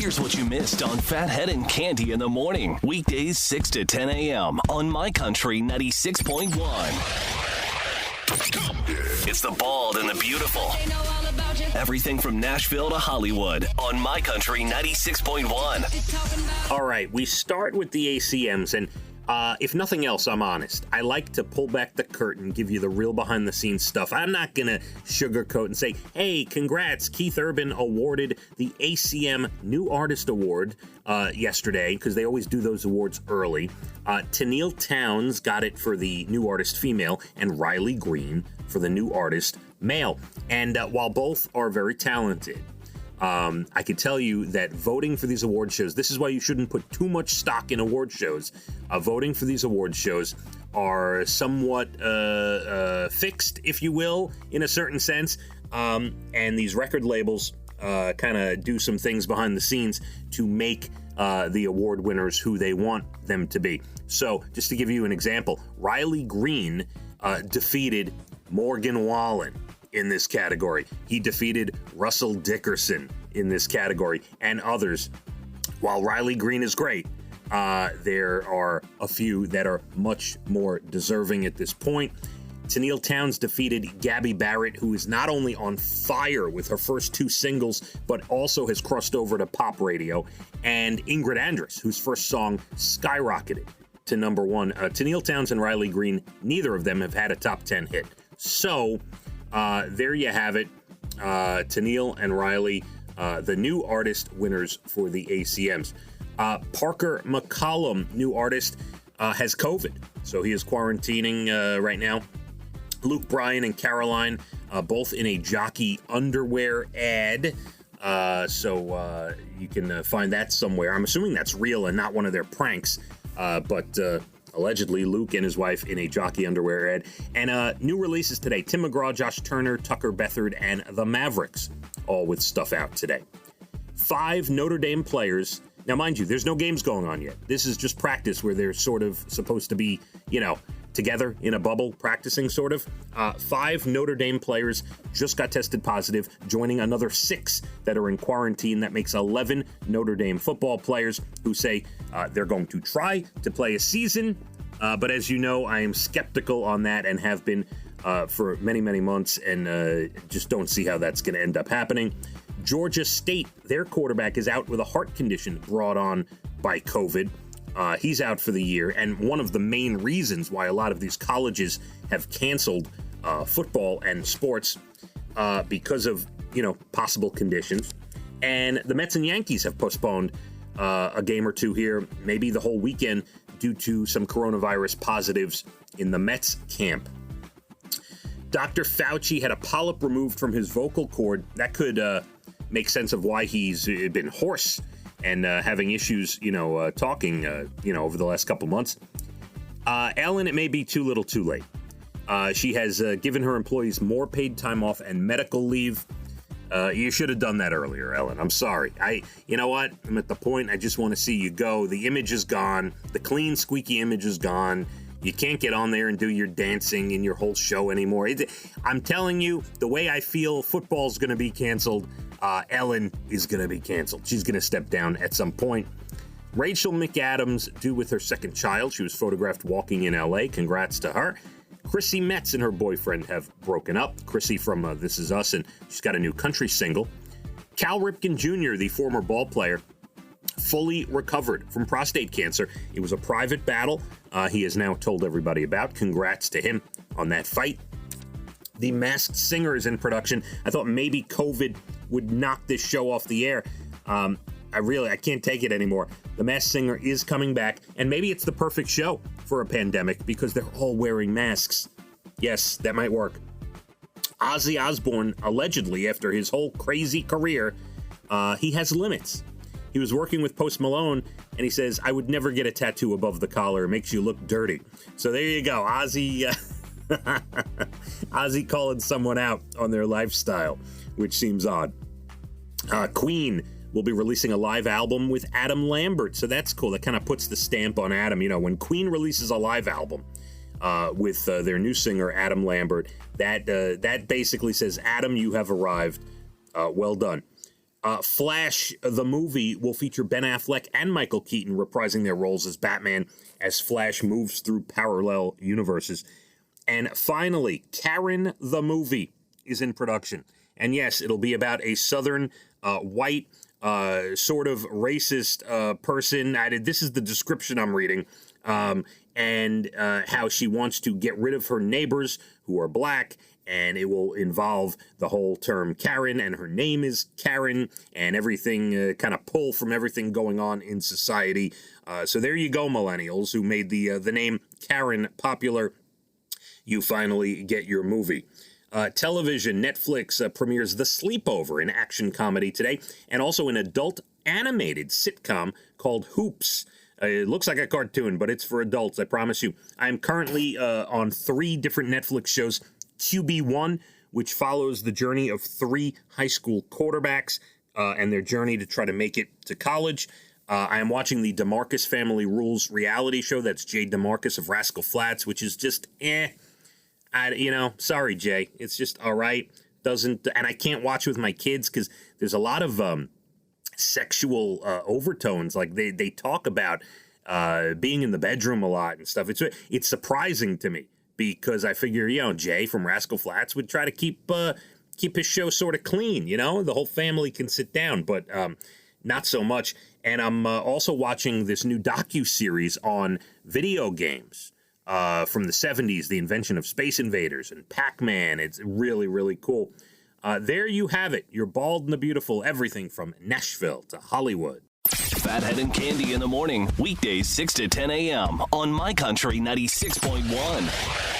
Here's what you missed on Phathead and Candy in the morning. Weekdays 6 to 10 a.m. on My Country 96.1. It's the bald and the beautiful. Everything from Nashville to Hollywood on My Country 96.1. All right, we start with the ACMs, and if nothing else, I'm honest. I like to pull back the curtain, give you the real behind-the-scenes stuff. I'm not going to sugarcoat and say, hey, congrats, Keith Urban awarded the ACM New Artist Award yesterday, because they always do those awards early. Tennille Townes got it for the New Artist Female, and Riley Green for the New Artist Male. And while both are very talented, I can tell you that voting for these award shows, this is why you shouldn't put too much stock in award shows. Voting for these award shows are somewhat fixed, if you will, in a certain sense. And these record labels kind of do some things behind the scenes to make the award winners who they want them to be. So just to give you an example, Riley Green defeated Morgan Wallen in this category. He defeated Russell Dickerson in this category and others. While Riley Green is great, there are a few that are much more deserving at this point. Tennille Townes defeated Gabby Barrett, who is not only on fire with her first two singles, but also has crossed over to pop radio, and Ingrid Andress, whose first song skyrocketed to number one. Tennille Townes and Riley Green, neither of them have had a top 10 hit. So there you have it. Tennille and Riley, the new artist winners for the ACMs. Parker McCollum, new artist, has COVID, so he is quarantining right now. Luke Bryan and Caroline, both in a jockey underwear ad. So you can find that somewhere. I'm assuming that's real and not one of their pranks. But allegedly, Luke and his wife in a jockey underwear ad. And new releases today. Tim McGraw, Josh Turner, Tucker Bethard, and the Mavericks, all with stuff out today. 5 Notre Dame players. Now, mind you, there's no games going on yet. This is just practice where they're sort of supposed to be, together in a bubble, practicing sort of. 5 Notre Dame players just got tested positive, joining another 6 that are in quarantine. That makes 11 Notre Dame football players who say they're going to try to play a season. But as you know, I am skeptical on that and have been for many, many months, and just don't see how that's going to end up happening. Georgia State, their quarterback is out with a heart condition brought on by COVID. He's out for the year, and one of the main reasons why a lot of these colleges have canceled football and sports because of, possible conditions. And the Mets and Yankees have postponed a game or two here, maybe the whole weekend, due to some coronavirus positives in the Mets camp. Dr. Fauci had a polyp removed from his vocal cord. That could make sense of why he's been hoarse and having issues, talking, over the last couple months. Ellen, it may be too little too late. She has given her employees more paid time off and medical leave. You should have done that earlier, Ellen. I'm sorry. You know what? I'm at the point I just want to see you go. The image is gone. The clean, squeaky image is gone. You can't get on there and do your dancing in your whole show anymore. I'm telling you, the way I feel football's going to be canceled, Ellen is going to be canceled. She's going to step down at some point. Rachel McAdams, due with her second child. She was photographed walking in L.A. Congrats to her. Chrissy Metz and her boyfriend have broken up. Chrissy from This Is Us, and she's got a new country single. Cal Ripken Jr., the former ball player, fully recovered from prostate cancer. It was a private battle he has now told everybody about. Congrats to him on that fight. The Masked Singer is in production. I thought maybe COVID would knock this show off the air. I can't take it anymore. The Masked Singer is coming back, and maybe it's the perfect show for a pandemic because they're all wearing masks. Yes, that might work. Ozzy Osbourne, allegedly, after his whole crazy career, he has limits. He was working with Post Malone, and he says, I would never get a tattoo above the collar. It makes you look dirty. So there you go. Ozzy calling someone out on their lifestyle, which seems odd. Queen will be releasing a live album with Adam Lambert, so that's cool. That kind of puts the stamp on Adam. When Queen releases a live album with their new singer, Adam Lambert, that basically says, Adam, you have arrived. Well done. Flash, the movie, will feature Ben Affleck and Michael Keaton reprising their roles as Batman as Flash moves through parallel universes. And finally, Karen, the movie, is in production. And yes, it'll be about a southern white sort of racist person. This is the description I'm reading. And how she wants to get rid of her neighbors who are black. And it will involve the whole term Karen, and her name is Karen, and everything kind of pull from everything going on in society. So there you go, millennials who made the name Karen popular. You finally get your movie. Television, Netflix premieres The Sleepover, an action comedy today, and also an adult animated sitcom called Hoops. It looks like a cartoon, but it's for adults, I promise you. I'm currently on 3 different Netflix shows. QB1, which follows the journey of 3 high school quarterbacks and their journey to try to make it to college. I am watching the DeMarcus Family Rules reality show. That's Jay DeMarcus of Rascal Flatts, which is just sorry, Jay. It's just all right. And I can't watch with my kids because there's a lot of sexual overtones. Like they talk about being in the bedroom a lot and stuff. It's surprising to me. Because I figure, Jay from Rascal Flatts would try to keep his show sort of clean, the whole family can sit down, but not so much. And I'm also watching this new docu-series on video games from the 70s, the invention of Space Invaders and Pac-Man. It's really, really cool. There you have it. You're bald and the beautiful, everything from Nashville to Hollywood. Phathead and Candy in the morning, weekdays 6 to 10 a.m. on My Country 96.1.